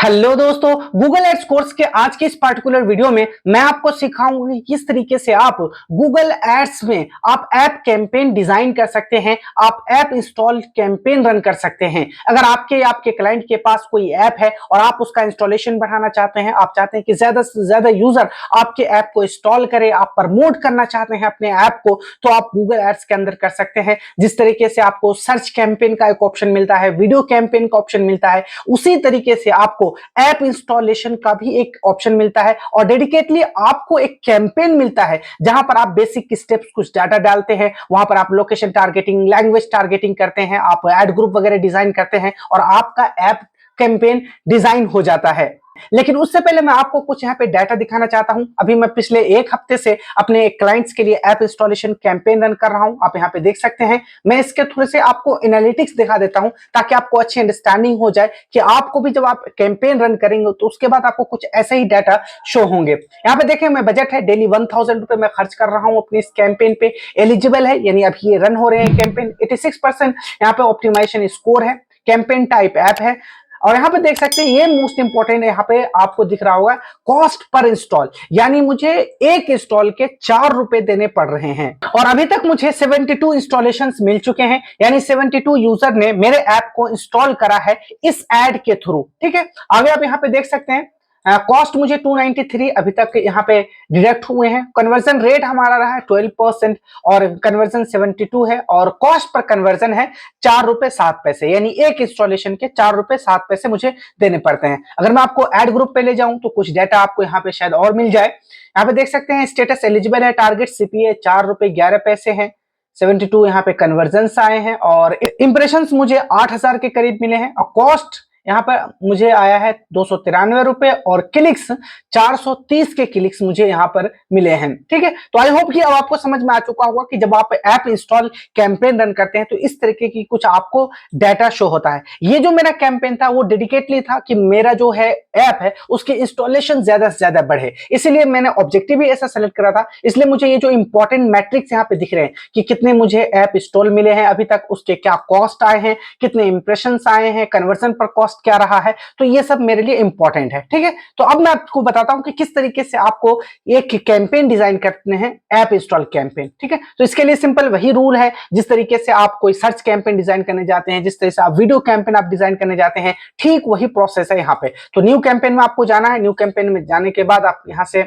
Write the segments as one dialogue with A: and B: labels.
A: Hello दोस्तों, Google ads course के आज के इस पार्टिकुलर वीडियो में मैं आपको सिखाऊंगा कि किस तरीके से आप गूगल एड्स में आप ऐप कैंपेन डिजाइन कर सकते हैं, आप ऐप इंस्टॉल कैंपेन रन कर सकते हैं। अगर आपके क्लाइंट के पास कोई ऐप है और आप उसका इंस्टॉलेशन बढ़ाना चाहते हैं, आप चाहते हैं कि ज्यादा से ज्यादा यूजर आपके ऐप को इंस्टॉल करें, आप प्रमोट करना चाहते हैं अपने ऐप को, तो आप गूगल एड्स के अंदर कर सकते हैं। जिस तरीके से आपको सर्च कैंपेन का एक ऑप्शन मिलता है, वीडियो कैंपेन का ऑप्शन मिलता है, उसी तरीके से आपको ऐप इंस्टॉलेशन का भी एक ऑप्शन मिलता है और डेडिकेटली आपको एक कैंपेन मिलता है जहां पर आप बेसिक स्टेप्स कुछ डाटा डालते हैं, वहां पर आप लोकेशन टारगेटिंग, लैंग्वेज टारगेटिंग करते हैं, आप ऐड ग्रुप वगैरह डिजाइन करते हैं और आपका ऐप कैंपेन डिजाइन हो जाता है। लेकिन उससे पहले मैं आपको कुछ यहाँ पे डाटा दिखाना चाहता हूं। अभी मैं पिछले एक हफ्ते से अपने क्लाइंट्स के लिए ऐप इंस्टॉलेशन कैंपेन रन कर रहा हूं। आप यहाँ पे देख सकते हैं। मैं इसके थोड़े से आपको एनालिटिक्स दिखा देता हूं ताकि आपको अच्छी अंडरस्टैंडिंग हो जाए कि आपको भी जब आप कैंपेन रन करेंगे तो उसके बाद आपको कुछ ऐसे ही डाटा शो होंगे। यहाँ पे देखें, मैं बजट है डेली 1000 रुपए मैं खर्च कर रहा हूँ अपनी इस कैंपेन पे। एलिजिबल है यानी अभी ये रन हो रहे हैं कैंपेन। 86% यहाँ पे ऑप्टिमाइजेशन स्कोर है। कैंपेन टाइप ऐप है और यहां पे देख सकते हैं, ये मोस्ट इंपॉर्टेंट है। यहां पे आपको दिख रहा होगा कॉस्ट पर इंस्टॉल, यानी मुझे एक इंस्टॉल के 4 रुपए देने पड़ रहे हैं और अभी तक मुझे 72 इंस्टॉलेशंस मिल चुके हैं, यानी 72 यूजर ने मेरे ऐप को इंस्टॉल करा है इस ऐड के थ्रू। ठीक है, आगे आप यहां पे देख सकते हैं कॉस्ट मुझे 293 अभी तक यहाँ पे डिडक्ट हुए हैं। कन्वर्जन रेट हमारा रहा है 12% और कन्वर्जन 72 है और कॉस्ट पर कन्वर्जन है 4 रुपए 7 पैसे, यानी एक इंस्टॉलेशन के 4 रुपए 7 पैसे मुझे देने पड़ते हैं। अगर मैं आपको ऐड ग्रुप पे ले जाऊं तो कुछ डाटा आपको यहाँ पे शायद और मिल जाए। यहाँ पे देख सकते हैं स्टेटस एलिजिबल है, टारगेट सीपीए 4 रुपए 11 पैसे है, 72 यहाँ पे कन्वर्जन आए हैं और इंप्रेशन मुझे 8000 के करीब मिले हैं और कॉस्ट यहाँ पर मुझे आया है 293 रुपए और क्लिक्स 430 के क्लिक्स मुझे यहाँ पर मिले हैं। ठीक है, तो आई होप कि अब आपको समझ में आ चुका होगा कि जब आप ऐप इंस्टॉल कैंपेन रन करते हैं तो इस तरीके की कुछ आपको डाटा शो होता है। ये जो मेरा कैंपेन था वो डेडिकेटली था कि मेरा जो है ऐप है उसकी इंस्टॉलेशन ज्यादा से ज्यादा बढ़े, इसीलिए मैंने ऑब्जेक्टिव भी ऐसा सेलेक्ट करा था। इसलिए मुझे ये जो इंपॉर्टेंट मैट्रिक्स यहाँ पे दिख रहे हैं कि कितने मुझे ऐप इंस्टॉल मिले हैं अभी तक, उसके क्या कॉस्ट आए हैं, कितने इंप्रेशन आए हैं, कन्वर्जन पर कॉस्ट क्या रहा है, तो ये सब मेरे लिए इंपॉर्टेंट है। ठीक है, तो अब मैं आपको बताता हूं कि किस तरीके से आपको एक कैंपेन डिजाइन करते हैं, ऐप इंस्टॉल कैंपेन। ठीक है, तो इसके लिए सिंपल वही रूल है जिस तरीके से आप कोई सर्च कैंपेन डिजाइन करने जाते हैं, जिस तरह से आप वीडियो कैंपेन आप डिजाइन करने जाते हैं, ठीक वही प्रोसेस है यहाँ पे। तो न्यू कैंपेन में आपको जाना है। न्यू कैंपेन में जाने के बाद आप यहां से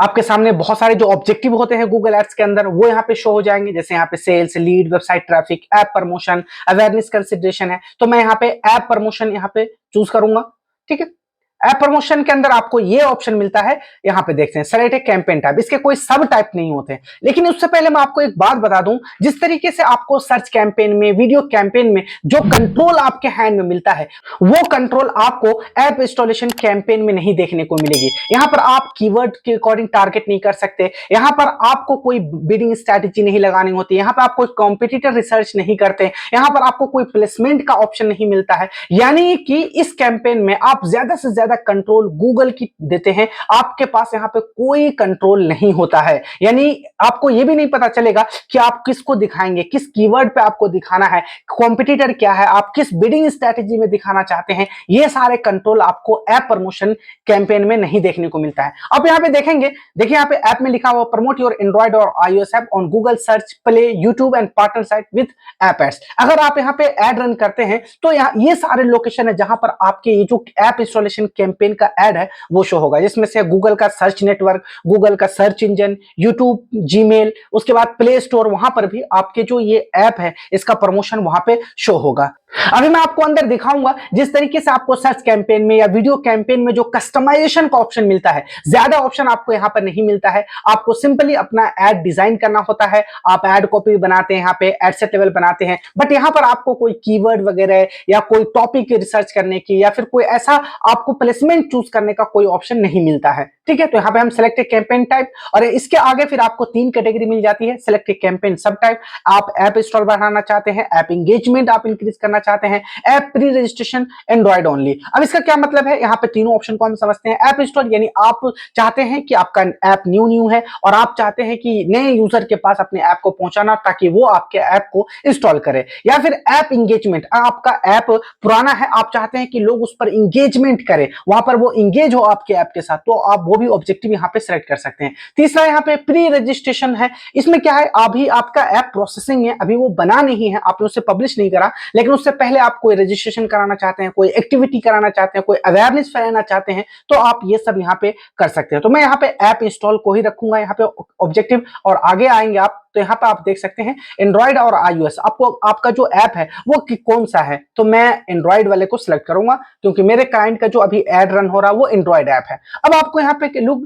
A: आपके सामने बहुत सारे जो ऑब्जेक्टिव होते हैं गूगल एड्स के अंदर वो यहाँ पे शो हो जाएंगे, जैसे यहाँ पे sales, lead, website traffic, app promotion, awareness consideration है। तो मैं यहाँ पे ऐप प्रमोशन यहाँ पे चूज करूंगा। ठीक है, ऐप प्रमोशन के अंदर आपको ये ऑप्शन मिलता है, यहाँ पे देखते हैं सेलेक्ट ए कैंपेन टाइप। इसके कोई सब टाइप नहीं होते हैं, लेकिन उससे पहले मैं आपको एक बात बता दूं, जिस तरीके से आपको सर्च कैंपेन में, वीडियो कैंपेन में जो कंट्रोल आपके हैंड में मिलता है वो कंट्रोल आपको ऐप इंस्टॉलेशन कैंपेन में नहीं देखने को मिलेगी। यहाँ पर आप कीवर्ड के अकॉर्डिंग टारगेट नहीं कर सकते, यहाँ पर आपको कोई बिडिंग स्ट्रैटेजी नहीं लगानी होती, यहाँ पर आप कोई कॉम्पिटिटर रिसर्च नहीं करते, यहाँ पर आपको कोई प्लेसमेंट का ऑप्शन नहीं मिलता है। यानी कि इस कैंपेन में आप ज्यादा से ज्यादा कंट्रोल गूगल की देते हैं, आपके पास यहां पे कोई कंट्रोल नहीं होता है। यानी आपको यह भी नहीं पता चलेगा कि आप किसको दिखाएंगे, किस कीवर्ड पे आपको दिखाना है, कॉम्पिटिटर क्या है, आप किस बिडिंग स्ट्रैटेजी में दिखाना चाहते हैं। ये सारे कंट्रोल आपको ऐप प्रमोशन कैंपेन में नहीं देखने को मिलता है। अब यहां पे देखेंगे, देखिए यहाँ पे ऐप में लिखा हुआ प्रमोट योर एंड्रॉइड और iOS app on Google search, play, YouTube and partner site with app ads. अगर आप यहाँ पे ऐड रन करते हैं तो ये सारे लोकेशन है जहां पर आपके ये जो ऐप इंस्टॉलेशन कैंपेन का ऐड है वो शो होगा, जिसमें से गूगल का सर्च नेटवर्क, गूगल का सर्च इंजन, यूट्यूब, जीमेल, उसके बाद प्ले स्टोर, वहां पर भी आपके जो ये ऐप है इसका प्रमोशन वहां पे शो होगा। अभी मैं आपको अंदर दिखाऊंगा जिस तरीके से आपको सर्च कैंपेन में या वीडियो कैंपेन में जो कस्टमाइजेशन का ऑप्शन मिलता है, ज्यादा ऑप्शन आपको यहां पर नहीं मिलता है। आपको सिंपली अपना ऐड डिजाइन करना होता है, आप ऐड कॉपी बनाते हैं, यहाँ पे एड सेट लेवल बनाते हैं, बट यहां पर आपको कोई कीवर्ड वगैरह या कोई टॉपिक रिसर्च करने की या फिर कोई ऐसा आपको प्लेसमेंट चूज करने का कोई ऑप्शन नहीं मिलता है। ठीक है, तो यहाँ पे हम सेलेक्ट कैंपेन टाइप, और इसके आगे फिर आपको 3 कैटेगरी मिल जाती है। सेलेक्ट कैंपेन सब टाइप, आप ऐप इंस्टॉल बढ़ाना चाहते हैं, ऐप एंगेजमेंट आप इंक्रीज करना चाहते हैं, app pre registration, Android only. अब इसका क्या मतलब है, यहाँ पे तीनों ऑप्शन को हम समझते हैं। ऐप इंस्टॉल यानी आप चाहते हैं कि आपका ऐप न्यू है और आप चाहते हैं कि नए यूजर के पास अपने ऐप को पहुंचाना ताकि वो आपके ऐप को इंस्टॉल करे। या फिर ऐप एंगेजमेंट, आपका ऐप पुराना है, आप चाहते हैं कि लोग उस पर इंगेजमेंट करें, वहां पर वो इंगेज हो आपके ऐप के साथ, तो आप वो भी ऑब्जेक्टिव यहाँ पे सेलेक्ट कर सकते हैं। तीसरा यहाँ पे प्री रजिस्ट्रेशन है, इसमें क्या है, अभी आपका ऐप प्रोसेसिंग है, अभी वो बना नहीं है, आपने उसे पब्लिश नहीं करा, लेकिन उससे पहले आप कोई रजिस्ट्रेशन कराना चाहते हैं, कोई एक्टिविटी कराना चाहते हैं, कोई अवेयरनेस फैलाना चाहते हैं, तो आप ये सब यहाँ पे कर सकते हैं। तो मैं यहाँ पे ऐप इंस्टॉल को ही रखूंगा यहाँ पे ऑब्जेक्टिव, और आगे आएंगे आप तो यहाँ पे आप देख सकते हैं एंड्रॉइड और iOS, आपको आपका जो ऐप है वो कौन सा है, तो मैं एंड्रॉइड वाले को सिलेक्ट करूंगा क्योंकि मेरे क्लाइंट का जो अभी एड रन हो रहा है वो एंड्रॉइड ऐप है। अब आपको यहाँ पे लुक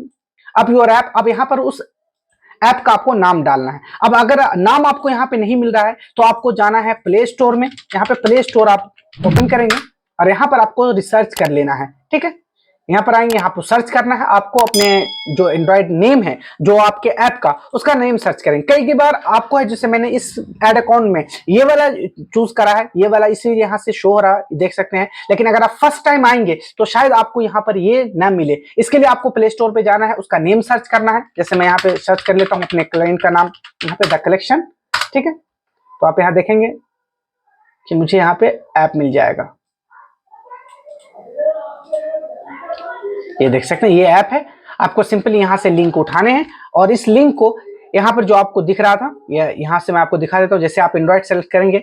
A: अप योर ऐप, अब यहाँ पर उस ऐप का आपको नाम डालना है। अब अगर नाम आपको यहाँ पे नहीं मिल रहा है तो आपको जाना है प्ले स्टोर में, यहाँ पे प्ले स्टोर आप ओपन करेंगे और यहाँ पर आपको रिसर्च कर लेना है। ठीक है, यहाँ पर आएंगे, यहाँ पर सर्च करना है आपको, अपने जो एंड्रॉइड नेम है जो आपके ऐप का, उसका नेम सर्च करेंगे। कई बार आपको है, जैसे मैंने इस एड अकाउंट में ये वाला चूज करा है, ये वाला इसीलिए यहाँ से शो हो रहा है, देख सकते हैं। लेकिन अगर आप फर्स्ट टाइम आएंगे तो शायद आपको यहाँ पर ये ना मिले, इसके लिए आपको प्ले स्टोर पे जाना है, उसका नेम सर्च करना है। जैसे मैं यहाँ पे सर्च कर लेता हूँ अपने क्लाइंट का नाम, यहाँ पे द कलेक्शन। ठीक है, तो आप यहाँ देखेंगे कि मुझे यहाँ पे ऐप मिल जाएगा, ये देख सकते हैं ये ऐप है। आपको सिंपली यहाँ से लिंक उठाने हैं और इस लिंक को यहाँ पर जो आपको दिख रहा था, यहाँ से मैं आपको दिखा देता हूँ। जैसे आप एंड्रॉइड सेलेक्ट करेंगे,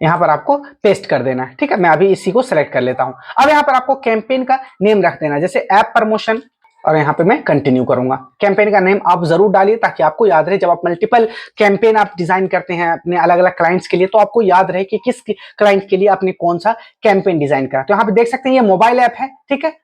A: यहाँ पर आपको पेस्ट कर देना है। ठीक है, मैं अभी इसी को सेलेक्ट कर लेता हूँ। अब यहाँ पर आपको कैंपेन का नेम रख देना है, जैसे ऐप प्रमोशन, और यहाँ पे मैं कंटिन्यू करूंगा। कैंपेन का नेम आप जरूर डालिए ताकि आपको याद रहे, जब आप मल्टीपल कैंपेन आप डिजाइन करते हैं अपने अलग अलग क्लाइंट्स के लिए, तो आपको याद रहे कि किस क्लाइंट के लिए आपने कौन सा कैंपेन डिजाइन करा। तो यहाँ पे देख सकते हैं ये मोबाइल ऐप है। ठीक है,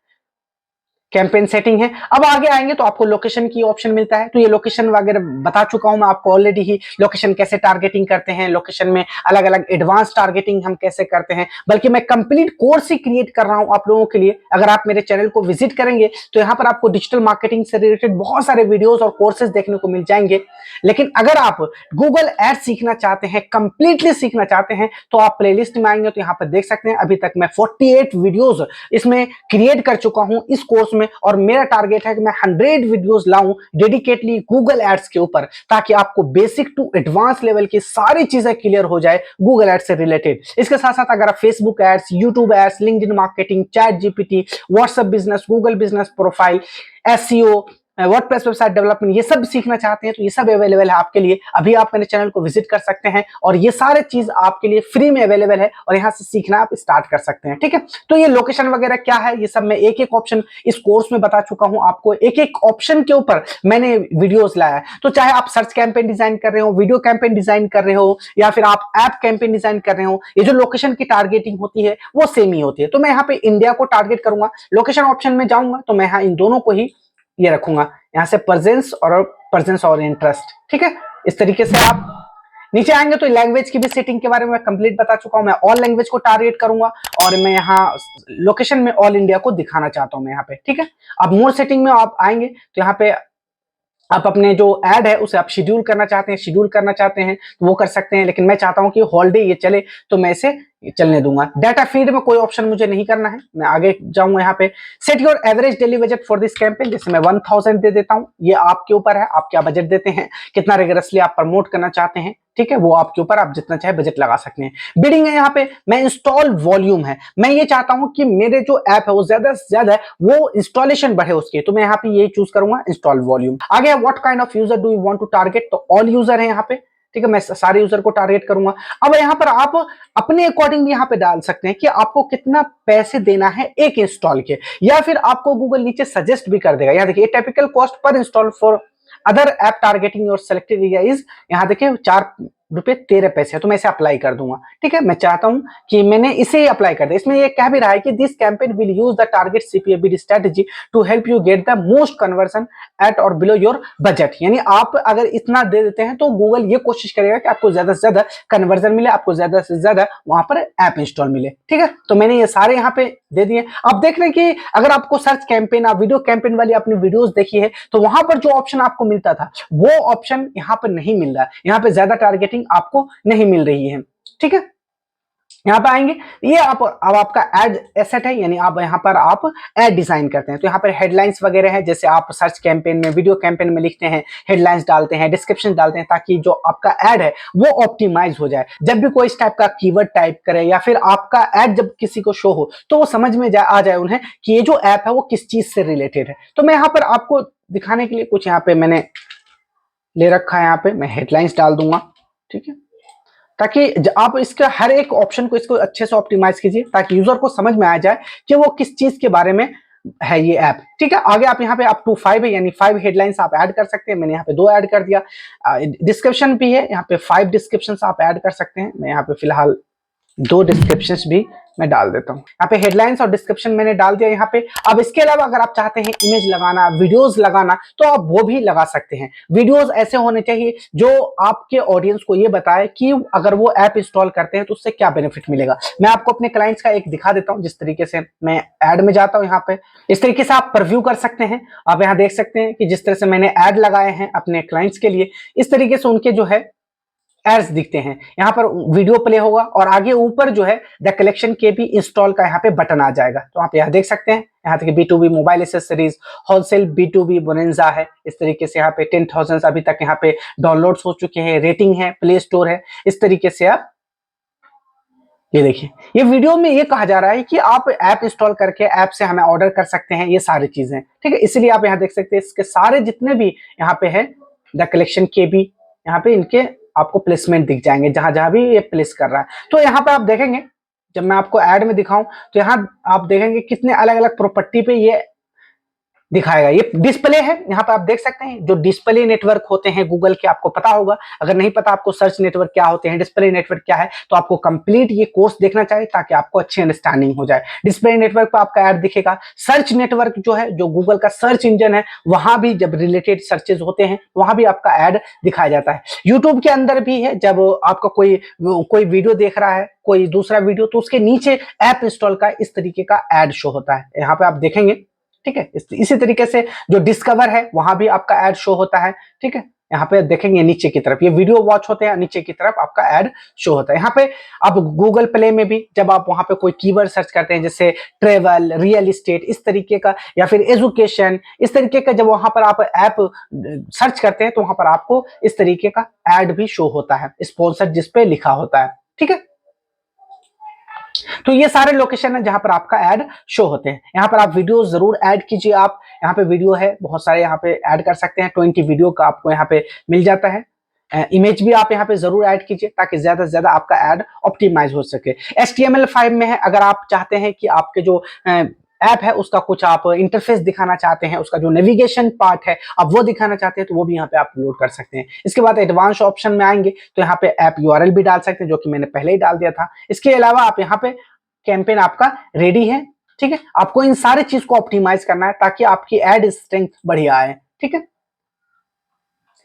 A: कैंपेन सेटिंग है। अब आगे आएंगे तो आपको लोकेशन की ऑप्शन मिलता है, तो ये लोकेशन वगैरह बता चुका हूं मैं आपको ऑलरेडी ही, लोकेशन कैसे टारगेटिंग करते हैं, लोकेशन में अलग अलग एडवांस टारगेटिंग हम कैसे करते हैं, बल्कि मैं कंप्लीट कोर्स ही क्रिएट कर रहा हूं आप लोगों के लिए। अगर आप मेरे चैनल को विजिट करेंगे तो यहाँ पर आपको डिजिटल मार्केटिंग से रिलेटेड बहुत सारे वीडियोस और कोर्सेज देखने को मिल जाएंगे। लेकिन अगर आप गूगल एड्स सीखना चाहते हैं, कंप्लीटली सीखना चाहते हैं, तो आप प्लेलिस्ट में आएंगे तो यहाँ पर देख सकते हैं अभी तक मैं 48 वीडियोस इसमें क्रिएट कर चुका हूं इस कोर्स में, और मेरा टारगेट है कि मैं 100 वीडियोस लाऊं डेडिकेटली गूगल एड्स के ऊपर, ताकि आपको बेसिक टू एडवांस लेवल की सारी चीजें क्लियर हो जाए गूगल एड्स से रिलेटेड। इसके साथ साथ अगर आप Facebook ads, YouTube ads, LinkedIn marketing, ChatGPT, WhatsApp business, Google business profile, SEO, WordPress website development, ये सब सीखना चाहते हैं तो ये सब अवेलेबल है आपके लिए। अभी आप मेरे चैनल को विजिट कर सकते हैं और ये सारे चीज आपके लिए फ्री में अवेलेबल है और यहाँ से सीखना आप स्टार्ट कर सकते हैं। ठीक है, तो ये लोकेशन वगैरह क्या है, ये सब मैं एक एक ऑप्शन इस कोर्स में बता चुका हूं आपको, एक एक ऑप्शन के ऊपर मैंने वीडियोस लाया है। तो चाहे आप सर्च कैंपेन डिजाइन कर रहे हो, वीडियो कैंपेन डिजाइन कर रहे हो, या फिर आप ऐप कैंपेन डिजाइन कर रहे हो, ये जो लोकेशन की टारगेटिंग होती है वो सेम ही होती है। तो मैं यहाँ पे इंडिया को टारगेट करूंगा, लोकेशन ऑप्शन में जाऊंगा तो मैं यहाँ इन दोनों को ही ये रखूंगा, यहाँ से प्रेजेंस और इंटरेस्ट। ठीक है, इस तरीके से आप नीचे आएंगे तो लैंग्वेज की भी सेटिंग के बारे में कंप्लीट बता चुका हूं। मैं ऑल लैंग्वेज को टारगेट करूंगा और मैं यहाँ लोकेशन में ऑल इंडिया को दिखाना चाहता हूं मैं यहाँ पे। ठीक है, अब मोर सेटिंग में आप आएंगे तो यहाँ पे आप अपने जो ऐड है उसे आप शेड्यूल करना चाहते हैं तो वो कर सकते हैं, लेकिन मैं चाहता हूं कि हॉलीडे ये चले तो मैं इसे चलने दूंगा। डाटा फीड में कोई ऑप्शन मुझे नहीं करना है, मैं आगे जाऊंगा। यहाँ पे set your average daily budget for this campaign, जैसे मैं 1000 दे देता हूं, ये आपके ऊपर है, आप क्या बजट देते हैं, कितना रिगरसली आप प्रमोट करना चाहते हैं। ठीक है, वो आपके ऊपर, आप जितना चाहे बजट लगा सकते हैं। बिडिंग है यहाँ पे, मैं इंस्टॉल वॉल्यूम है, मैं ये चाहता हूं कि मेरे जो ऐप है वो ज्यादा से ज्यादा वो इंस्टॉलेशन बढ़े उसके, तो मैं यहाँ पे ये चूज करूंगा इंस्टॉल वॉल्यूम। आगे what kind of user do you want to target, तो ऑल यूजर है यहाँ पे। ठीक है, मैं सारे यूजर को टारगेट करूंगा। अब यहाँ पर आप अपने अकॉर्डिंग यहाँ पे डाल सकते हैं कि आपको कितना पैसे देना है एक इंस्टॉल के, या फिर आपको गूगल नीचे सजेस्ट भी कर देगा। यहाँ देखिए typical cost per install for other app targeting your selected area is, यहाँ देखिए 4 ₹13 तो मैं इसे अप्लाई कर दूंगा। ठीक है, मैं चाहता हूं कि मैंने इसे ही अप्लाई कर दिया। इसमें ये कह भी रहा है कि this campaign will use the target CPA strategy to help you get the most conversion at or below your budget. यानी आप अगर इतना दे देते हैं तो गूगल ये कोशिश करेगा कि आपको ज्यादा से ज्यादा कन्वर्जन मिले, आपको ज्यादा से ज्यादा वहां पर ऐप इंस्टॉल मिले। ठीक है, तो मैंने ये सारे यहाँ पे दे दिए। आप देख रहे हैं कि अगर आपको सर्च कैंपेन, आप वीडियो कैंपेन वाली अपनी वीडियोस देखी है तो वहां पर जो ऑप्शन आपको मिलता था वो ऑप्शन यहाँ पर नहीं मिल रहा है। यहाँ पे ज्यादा टारगेटिंग आपको नहीं मिल रही है। ठीक है, यहाँ पे आएंगे, ये आप अब आपका एड एसेट है, यानी आप यहाँ पर आप एड डिजाइन करते हैं। तो यहाँ पर हेडलाइंस वगैरह है, जैसे आप सर्च कैंपेन में, वीडियो कैंपेन में लिखते हैं, हेडलाइंस डालते हैं, डिस्क्रिप्शन डालते हैं, ताकि जो आपका एड है वो ऑप्टिमाइज हो जाए। जब भी कोई इस टाइप का कीवर्ड टाइप करे या फिर आपका एड जब किसी को शो हो तो वो समझ में आ जाए उन्हें कि ये जो ऐप है वो किस चीज से रिलेटेड है। तो मैं यहाँ पर आपको दिखाने के लिए कुछ यहाँ पे मैंने ले रखा है, यहाँ पे मैं हेडलाइंस डाल दूंगा। ठीक है, ताकि आप इसका हर एक ऑप्शन को इसको अच्छे से ऑप्टिमाइज कीजिए ताकि यूजर को समझ में आ जाए कि वो किस चीज के बारे में है ये ऐप। ठीक है, आगे आप यहाँ पे अप टू 5 है, यानी 5 हेडलाइंस आप ऐड कर सकते हैं। मैंने यहाँ पे 2 ऐड कर दिया। डिस्क्रिप्शन भी है, यहाँ पे 5 डिस्क्रिप्शन आप ऐड कर सकते हैं। मैं यहाँ पे फिलहाल 2 डिस्क्रिप्शंस भी मैं डाल देता हूँ। यहाँ पे हेडलाइंस और डिस्क्रिप्शन मैंने डाल दिया यहाँ पे। अब इसके अलावा अगर आप चाहते हैं इमेज लगाना, वीडियोस लगाना, तो आप वो भी लगा सकते हैं। वीडियोस ऐसे होने चाहिए जो आपके ऑडियंस को ये बताए कि अगर वो ऐप इंस्टॉल करते हैं तो उससे क्या बेनिफिट मिलेगा। मैं आपको अपने क्लाइंट्स का एक दिखा देता हूँ। जिस तरीके से मैं ऐड में जाता हूँ, यहाँ पे इस तरीके से आप प्रीव्यू कर सकते हैं। आप यहाँ देख सकते हैं कि जिस तरह से मैंने ऐड लगाए हैं अपने क्लाइंट्स के लिए, इस तरीके से उनके जो है एड्स दिखते हैं। यहाँ पर वीडियो प्ले होगा और आगे ऊपर जो है द कलेक्शन के भी इंस्टॉल का यहाँ पे बटन आ जाएगा। तो आप यहाँ देख सकते हैं, यहाँ तक B2B mobile accessories, wholesale B2B bonanza है। इस तरीके से यहाँ पे 10,000 अभी तक यहाँ पे डाउनलोड्स हो चुके हैं, रेटिंग है, प्ले स्टोर है। इस तरीके से आप ये देखिए, ये वीडियो में ये कहा जा रहा है कि आप ऐप इंस्टॉल करके ऐप से हमें ऑर्डर कर सकते हैं, ये सारी चीजें। ठीक है, इसलिए आप यहाँ देख सकते हैं इसके सारे जितने भी यहाँ पे है द कलेक्शन के भी यहाँ पे इनके आपको प्लेसमेंट दिख जाएंगे, जहां जहां भी ये प्लेस कर रहा है। तो यहाँ पे आप देखेंगे, जब मैं आपको ऐड में दिखाऊं तो यहाँ आप देखेंगे कितने अलग अलग प्रॉपर्टी पे ये दिखाएगा। ये डिस्प्ले है, यहाँ पे आप देख सकते हैं जो डिस्प्ले नेटवर्क होते हैं गूगल के, आपको पता होगा। अगर नहीं पता आपको सर्च नेटवर्क क्या होते हैं, डिस्प्ले नेटवर्क क्या है, तो आपको कंप्लीट ये कोर्स देखना चाहिए ताकि आपको अच्छी अंडरस्टैंडिंग हो जाए। डिस्प्ले नेटवर्क पर आपका ऐड दिखेगा। सर्च नेटवर्क जो है, जो गूगल का सर्च इंजन है, वहां भी जब रिलेटेड सर्चेज होते हैं वहां भी आपका ऐड दिखाया जाता है। यूट्यूब के अंदर भी है, जब आपका कोई वीडियो देख रहा है, कोई दूसरा वीडियो, तो उसके नीचे ऐप इंस्टॉल का इस तरीके का ऐड शो होता है। यहाँ पे आप देखेंगे। ठीक है, इसी तरीके से जो डिस्कवर है वहां भी आपका ऐड शो होता है। ठीक है, यहाँ पे देखेंगे नीचे की तरफ ये वीडियो वॉच होते हैं, नीचे की तरफ आपका ऐड शो होता है। यहाँ पे आप गूगल प्ले में भी जब आप वहां पे कोई कीवर्ड सर्च करते हैं, जैसे ट्रेवल, रियल एस्टेट, इस तरीके का, या फिर एजुकेशन, इस तरीके का, जब वहां पर आप ऐप सर्च करते हैं तो वहां पर आपको इस तरीके का ऐड भी शो होता है, स्पॉन्सर जिस पे लिखा होता है। ठीक है, तो ये सारे लोकेशन है जहां पर आपका ऐड शो होते हैं। यहाँ पर आप वीडियो जरूर ऐड कीजिए। आप यहाँ पे वीडियो है बहुत सारे, यहाँ पे ऐड कर सकते हैं। 20 वीडियो का आपको यहाँ पे मिल जाता है। इमेज भी आप यहाँ पे जरूर ऐड कीजिए ताकि ज्यादा से ज्यादा आपका ऐड ऑप्टिमाइज हो सके। HTML5 में है, अगर आप चाहते हैं कि आपके जो ऐप है उसका कुछ आप इंटरफेस दिखाना चाहते हैं, उसका जो नेविगेशन पार्ट है आप वो दिखाना चाहते हैं, तो वो भी यहाँ पे आप लोड कर सकते हैं। इसके बाद एडवांस ऑप्शन में आएंगे तो यहाँ पे ऐप URL भी डाल सकते हैं, जो कि मैंने पहले ही डाल दिया था। इसके अलावा आप यहाँ पे कैंपेन आपका रेडी है। ठीक है, आपको इन सारे चीज को ऑप्टिमाइज करना है ताकि आपकी एड स्ट्रेंथ बढ़िया आए। ठीक है,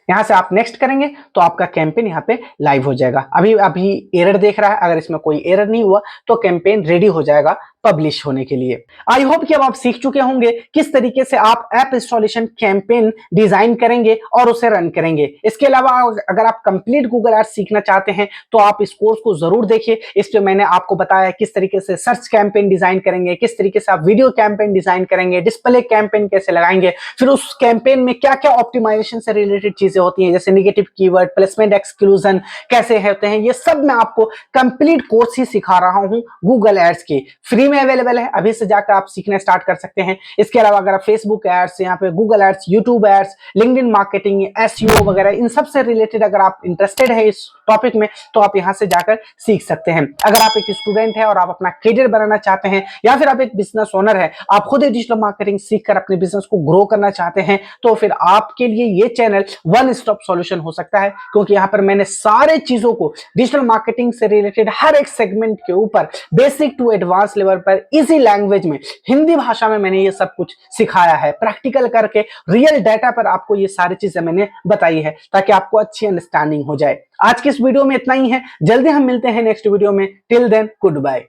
A: यहां से आप नेक्स्ट करेंगे तो आपका कैंपेन यहाँ पे लाइव हो जाएगा। अभी एरर देख रहा है, अगर इसमें कोई एरर नहीं हुआ तो कैंपेन रेडी हो जाएगा पब्लिश होने के लिए। आई होप कि अब आप सीख चुके होंगे किस तरीके से आप ऐप इंस्टॉलेशन कैंपेन डिजाइन करेंगे और उसे रन करेंगे। इसके अलावा अगर आप कंप्लीट गूगल एड्स सीखना चाहते हैं तो आप इस कोर्स को जरूर देखिए। इस पे मैंने आपको बताया किस तरीके से सर्च कैंपेन डिजाइन करेंगे, किस तरीके से आप वीडियो कैंपेन डिजाइन करेंगे, डिस्प्ले कैंपेन कैसे लगाएंगे, फिर उस कैंपेन में क्या क्या ऑप्टिमाइजेशन से रिलेटेड चीजें होती हैं, जैसे नेगेटिव कीवर्ड, प्लेसमेंट एक्सक्लूजन कैसे होते हैं, ये सब मैं आपको कंप्लीट कोर्स ही सिखा रहा हूं गूगल एड्स के। फ्री में अवेलेबल है, अभी से जाकर आप सीखना स्टार्ट कर सकते हैं। इसके अलावा अगर आप फेसबुक एड्स, यहाँ पे Google ads, YouTube ads, LinkedIn marketing, SEO वगैरह इन सब से रिलेटेड अगर आप इंटरेस्टेड है इस टॉपिक में तो आप यहाँ से जाकर सीख सकते हैं। अगर आप एक स्टूडेंट है और आप अपना करियर बनाना चाहते हैं या फिर आप एक बिजनेस ओनर है, आप खुद डिजिटल मार्केटिंग सीखकर अपने बिजनेस को ग्रो करना चाहते हैं, तो फिर आपके लिए ये चैनल वन स्टॉप सॉल्यूशन हो सकता है, क्योंकि यहाँ पर मैंने सारे चीजों को डिजिटल मार्केटिंग से रिलेटेड हर एक सेगमेंट के ऊपर बेसिक टू एडवांस लेवल पर इजी लैंग्वेज में, हिंदी भाषा में मैंने ये सब कुछ सिखाया है। प्रैक्टिकल करके रियल डाटा पर आपको ये सारी चीजें मैंने बताई है ताकि आपको अच्छी अंडरस्टैंडिंग हो जाए। आज की इस वीडियो में इतना ही है, जल्दी हम मिलते हैं नेक्स्ट वीडियो में। Till then good bye.